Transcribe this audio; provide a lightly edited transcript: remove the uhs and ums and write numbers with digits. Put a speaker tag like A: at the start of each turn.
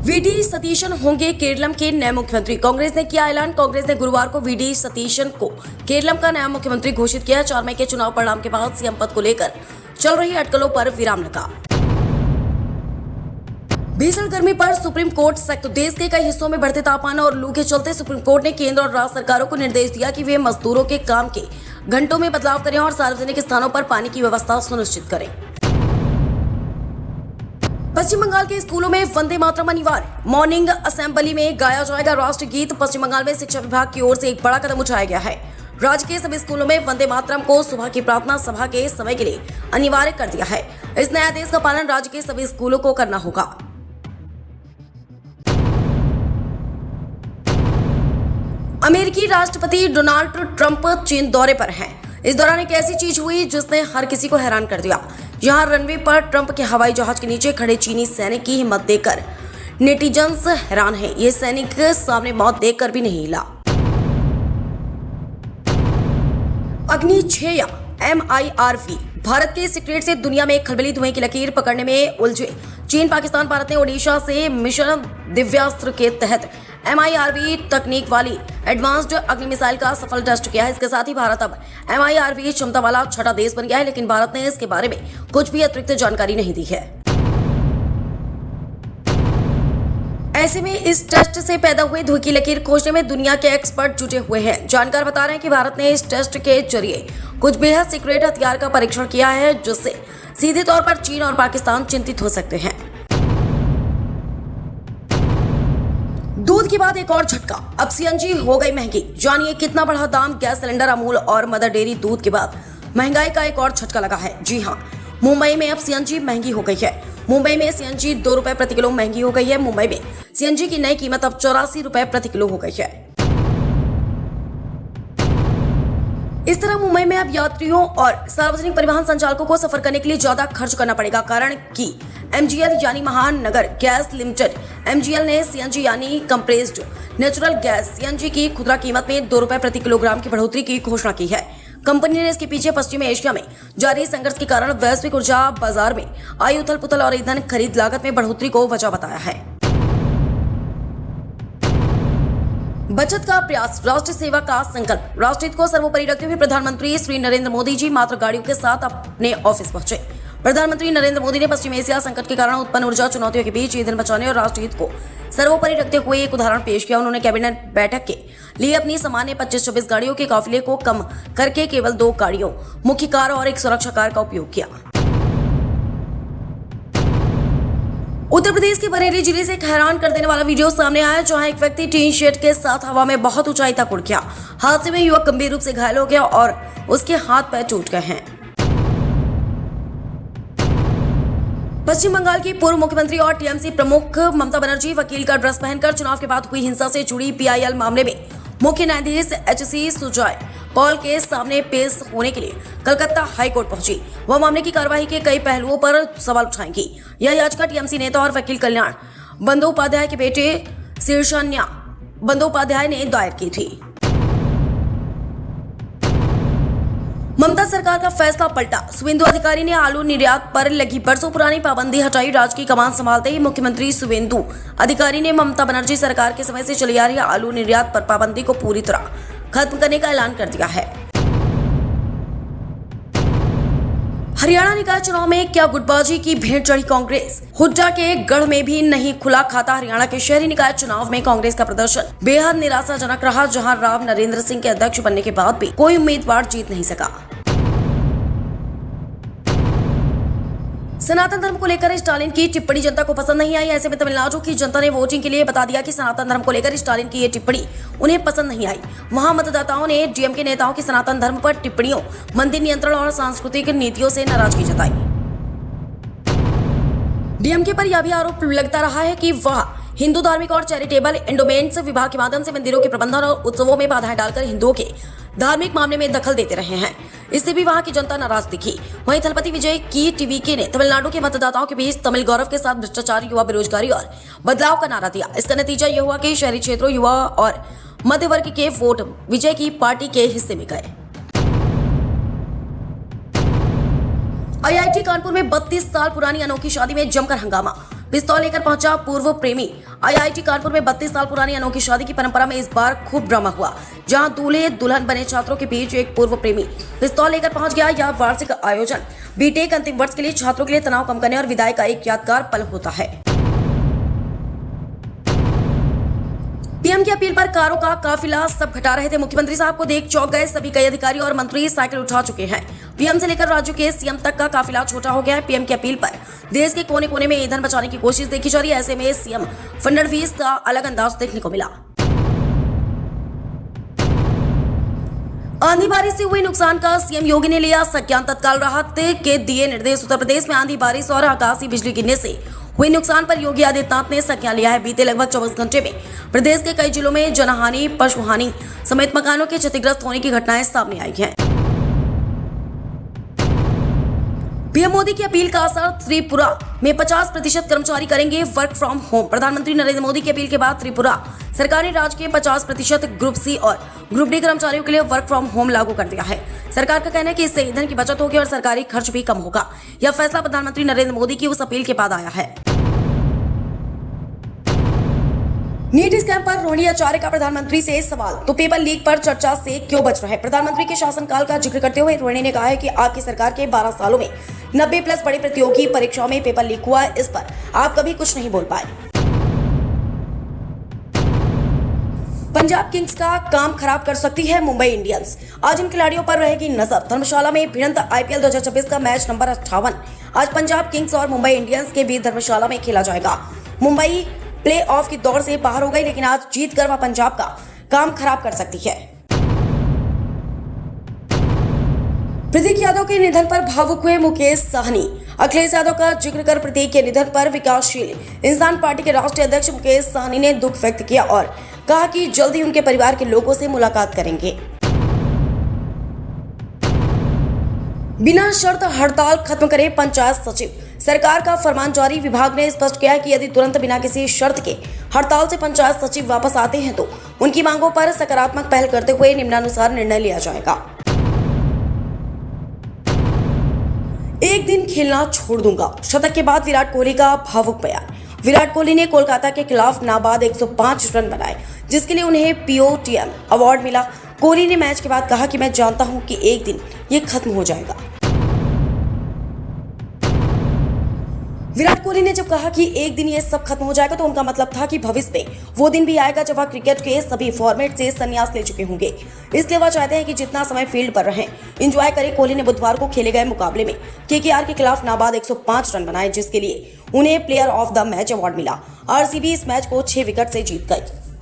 A: VD Satheesan होंगे केरलम के नए मुख्यमंत्री। कांग्रेस ने किया ऐलान। कांग्रेस ने गुरुवार को वीडी सतीशन को केरलम का नया मुख्यमंत्री घोषित किया। 4 मई के चुनाव परिणाम के बाद सीएम पद को लेकर चल रही अटकलों पर विराम लगा। भीषण गर्मी पर सुप्रीम कोर्ट सख्त। देश के कई हिस्सों में बढ़ते तापमान और लू के चलते सुप्रीम कोर्ट ने केंद्र और राज्य सरकारों को निर्देश दिया कि वे मजदूरों के काम के घंटों में बदलाव करें और सार्वजनिक स्थानों पर पानी की व्यवस्था सुनिश्चित करें। पश्चिम बंगाल के स्कूलों में वंदे मातरम अनिवार्य। मॉर्निंग असेंबली में गाया जाएगा राष्ट्रीय गीत। पश्चिम बंगाल में शिक्षा विभाग की ओर से एक बड़ा कदम उठाया गया है। राज्य के सभी स्कूलों में वंदे मातरम को सुबह की प्रार्थना सभा के समय के लिए अनिवार्य कर दिया है। इस नए आदेश का पालन राज्य के सभी स्कूलों को करना होगा। अमेरिकी राष्ट्रपति डोनाल्ड ट्रंप चीन दौरे पर हैं। इस दौरान एक ऐसी चीज हुई जिसने हर किसी को हैरान कर दिया। यहां रनवे पर ट्रंप के हवाई जहाज के नीचे खड़े चीनी सैनिक की हिम्मत देखकर नेटिजन्स हैरान हैं। ये सैनिक सामने मौत देखकर भी नहीं हिला। अग्नि 6 या MIRV भारत के सीक्रेट से दुनिया में खलबली धुएं की लकीर पकड़ने में उलझे चीन, पाकिस्तान, भारत ने ओडिशा से मिशन दिव्यास्त्र के तहत MIRV तकनीक वाली एडवांस्ड अग्नि मिसाइल का सफल टेस्ट किया है। इसके साथ ही भारत अब MIRV क्षमता वाला छठा देश बन गया है, लेकिन भारत ने इसके बारे में कुछ भी अतिरिक्त जानकारी नहीं दी है। ऐसे में इस टेस्ट से पैदा हुए धुएं की लकीर खोजने में दुनिया के एक्सपर्ट जुटे हुए हैं। जानकार बता रहे हैं कि भारत ने इस टेस्ट के जरिए कुछ बेहद सीक्रेट हथियार का परीक्षण किया है, जिससे सीधे तौर पर चीन और पाकिस्तान चिंतित हो सकते हैं। दूध के बाद एक और झटका। अब CNG हो गई महंगी। जानिए कितना बढ़ा दाम। गैस सिलेंडर, अमूल और मदर डेयरी दूध के बाद महंगाई का एक और झटका लगा है। जी हां, मुंबई में अब CNG महंगी हो गई है। मुंबई में CNG 2 रुपए प्रति किलो महंगी हो गई है। मुंबई में CNG की नई कीमत अब 84 रुपए प्रति किलो हो गई है। इस तरह मुंबई में अब यात्रियों और सार्वजनिक परिवहन संचालकों को सफर करने के लिए ज्यादा खर्च करना पड़ेगा, कारण कि MGL यानी महानगर गैस लिमिटेड MGL ने CNG यानी कंप्रेस्ड नेचुरल गैस CNG की खुदरा कीमत में 2 रुपए प्रति किलोग्राम की बढ़ोतरी की घोषणा की है। कंपनी ने इसके पीछे पश्चिमी एशिया में जारी संघर्ष के कारण वैश्विक ऊर्जा बाजार में आई उथल पुथल और ईंधन खरीद लागत में बढ़ोतरी को वजह बताया है। बचत का प्रयास, राष्ट्र सेवा का संकल्प। राष्ट्रहित को सर्वोपरि रखते हुए प्रधानमंत्री श्री नरेंद्र मोदी जी मात्र गाड़ियों के साथ अपने ऑफिस पहुंचे। प्रधानमंत्री नरेंद्र मोदी ने पश्चिम एशिया संकट के कारण उत्पन्न ऊर्जा चुनौतियों के बीच ईंधन बचाने और राष्ट्रहित को सर्वोपरि रखते हुए एक उदाहरण पेश किया। उन्होंने कैबिनेट बैठक के लिए अपनी सामान्य 25-26 गाड़ियों के काफिले को कम करके केवल 2 गाड़ियों, मुख्य कार और एक सुरक्षा कार का उपयोग किया। उत्तर प्रदेश के बरेली जिले से एक हैरान कर देने वाला वीडियो सामने आया, जहां एक व्यक्ति टीन शेड के साथ हवा में बहुत ऊंचाई तक उड़ गया। हादसे में युवक गंभीर रूप से घायल हो गया और उसके हाथ पैर टूट गए हैं। पश्चिम बंगाल की पूर्व मुख्यमंत्री और TMC प्रमुख ममता बनर्जी वकील का ड्रेस पहनकर चुनाव के बाद हुई हिंसा से जुड़ी PIL मामले में मुख्य न्यायाधीश HC सुजय पॉल के सामने पेश होने के लिए कलकत्ता हाईकोर्ट पहुंची। वह मामले की कार्रवाई के कई पहलुओं पर सवाल उठाएंगी। यह याचिका TMC नेता और वकील कल्याण बंदोपाध्याय के बेटे शीर्षन्या बंदोपाध्याय ने दायर की थी। ममता सरकार का फैसला पलटा। शुवेंदु अधिकारी ने आलू निर्यात पर लगी बरसों पुरानी पाबंदी हटाई। राज्य की कमान संभालते ही मुख्यमंत्री शुवेंदु अधिकारी ने ममता बनर्जी सरकार के समय से चली आ रही आलू निर्यात पर पाबंदी को पूरी तरह खत्म करने का ऐलान कर दिया है। हरियाणा निकाय चुनाव में क्या गुटबाजी की भेंट चढ़ी कांग्रेस। हुड्डा के गढ़ में भी नहीं खुला खाता। हरियाणा के शहरी निकाय चुनाव में कांग्रेस का प्रदर्शन बेहद निराशाजनक रहा, जहां राव नरेंद्र सिंह के अध्यक्ष बनने के बाद भी कोई उम्मीदवार जीत नहीं सका। सनातन धर्म को लेकर स्टालिन की टिप्पणी जनता को पसंद नहीं आई। ऐसे में तमिलनाडु की जनता ने वोटिंग के लिए बता दिया कि सनातन धर्म को लेकर स्टालिन की ये टिप्पणी उन्हें पसंद नहीं आई। वहां मतदाताओं ने DMK नेताओं की सनातन धर्म पर टिप्पणियों, मंदिर नियंत्रण और सांस्कृतिक नीतियों से नाराजगी जताई। DMK पर यह भी आरोप लगता रहा है कि वह हिंदू धार्मिक और चैरिटेबल एंडोमेंट्स विभाग के माध्यम से मंदिरों के प्रबंधन और उत्सवों में बाधाएं डालकर हिंदुओं के धार्मिक मामले में दखल देते रहे हैं। इससे भी वहां की जनता नाराज दिखी। वहीं थलपति विजय की TVK ने तमिलनाडु के मतदाताओं के बीच तमिल गौरव के साथ भ्रष्टाचार, युवा बेरोजगारी और बदलाव का नारा दिया। इसका नतीजा यह हुआ कि शहरी क्षेत्रों, युवा और मध्य वर्ग के वोट विजय की पार्टी के हिस्से में गए। IIT कानपुर में 32 साल पुरानी अनोखी शादी में जमकर हंगामा। पिस्तौल लेकर पहुंचा पूर्व प्रेमी। आईआईटी कानपुर में 32 साल पुरानी अनोखी शादी की परंपरा में इस बार खूब ड्रामा हुआ, जहां दूल्हे दुल्हन बने छात्रों के बीच एक पूर्व प्रेमी पिस्तौल लेकर पहुंच गया। यह वार्षिक आयोजन बीटेक अंतिम वर्ष के लिए छात्रों के लिए तनाव कम करने और विदाई का एक यादगार पल होता है। पीएम की अपील पर कारों का काफिला सब घटा रहे थे। मुख्यमंत्री साहब को देख चौंक गए सभी, कई अधिकारी और मंत्री साइकिल उठा चुके हैं। पीएम से लेकर राज्य के सीएम तक का काफिला छोटा हो गया है। पीएम की अपील पर देश के कोने कोने में ईंधन बचाने की कोशिश देखी जा रही है। ऐसे में सीएम फडणवीस का अलग अंदाज देखने को मिला। आंधी बारिश से हुए नुकसान का सीएम योगी ने लिया संज्ञान, तत्काल राहत के दिए निर्देश। उत्तर प्रदेश में आंधी बारिश और आकाशीय बिजली गिरने से हुए नुकसान पर योगी आदित्यनाथ ने संज्ञान लिया है। बीते लगभग 24 घंटे में प्रदेश के कई जिलों में जनहानि, पशुहानि समेत मकानों के क्षतिग्रस्त होने की घटनाएं सामने आई हैं। पीएम मोदी की अपील का असर, त्रिपुरा में 50% कर्मचारी करेंगे वर्क फ्रॉम होम। प्रधानमंत्री नरेंद्र मोदी की अपील के बाद त्रिपुरा सरकार ने राज्य के 50% ग्रुप सी और ग्रुप डी कर्मचारियों के लिए वर्क फ्रॉम होम लागू कर दिया है। सरकार का कहना है कि इससे ईंधन की बचत होगी और सरकारी खर्च भी कम होगा। यह फैसला प्रधानमंत्री नरेंद्र मोदी की उस अपील के बाद आया है। नीट स्कैम पर रोहिणी आचार्य का प्रधानमंत्री से सवाल, तो पेपर लीक पर चर्चा से क्यों बच रहे? प्रधानमंत्री के शासनकाल का जिक्र करते हुए रोहिणी ने कहा है कि आपकी सरकार के 12 सालों में 90+ बड़ी प्रतियोगी परीक्षाओं में पेपर लीक हुआ है। इस पर आप कभी कुछ नहीं बोल पाए। पंजाब किंग्स का काम खराब कर सकती है मुंबई इंडियंस, आज इन खिलाड़ियों पर रहेगी नजर। धर्मशाला में भिड़ंत आईपीएल 2026 का मैच नंबर 58 आज पंजाब किंग्स और मुंबई इंडियंस के बीच धर्मशाला में खेला जाएगा। मुंबई प्ले ऑफ की दौड़ से बाहर हो गई, लेकिन आज जीत कर वह पंजाब का काम खराब कर सकती है। प्रतीक यादव के निधन पर भावुक हुए मुकेश साहनी। अखिलेश यादव का जिक्र कर प्रतीक के निधन पर विकासशील इंसान पार्टी के राष्ट्रीय अध्यक्ष मुकेश साहनी ने दुख व्यक्त किया और कहा कि जल्द ही उनके परिवार के लोगों से मुलाकात करेंगे। बिना शर्त हड़ताल खत्म करे पंचायत सचिव, सरकार का फरमान जारी। विभाग ने स्पष्ट किया है कि यदि तुरंत बिना किसी शर्त के हड़ताल से पंचायत सचिव वापस आते हैं तो उनकी मांगों पर सकारात्मक पहल करते हुए निम्नानुसार निर्णय लिया जाएगा। एक दिन खेलना छोड़ दूंगा, शतक के बाद विराट कोहली का भावुक बयान। विराट कोहली ने कोलकाता के खिलाफ नाबाद 105 रन बनाए, जिसके लिए उन्हें पीओटीएम अवार्ड मिला। कोहली ने मैच के बाद कहा कि मैं जानता हूं कि एक दिन ये खत्म हो जाएगा। विराट कोहली ने जब कहा कि एक दिन ये सब खत्म हो जाएगा तो उनका मतलब था कि भविष्य में वो दिन भी आएगा जब वह क्रिकेट के सभी फॉर्मेट से संन्यास ले चुके होंगे। इसलिए वह चाहते हैं कि जितना समय फील्ड पर रहें, एंजॉय करें। कोहली ने बुधवार को खेले गए मुकाबले में केकेआर के खिलाफ नाबाद 105 रन बनाए, जिसके लिए उन्हें player of the match award मिला। आरसीबी इस मैच को 6 विकेट से जीत गई।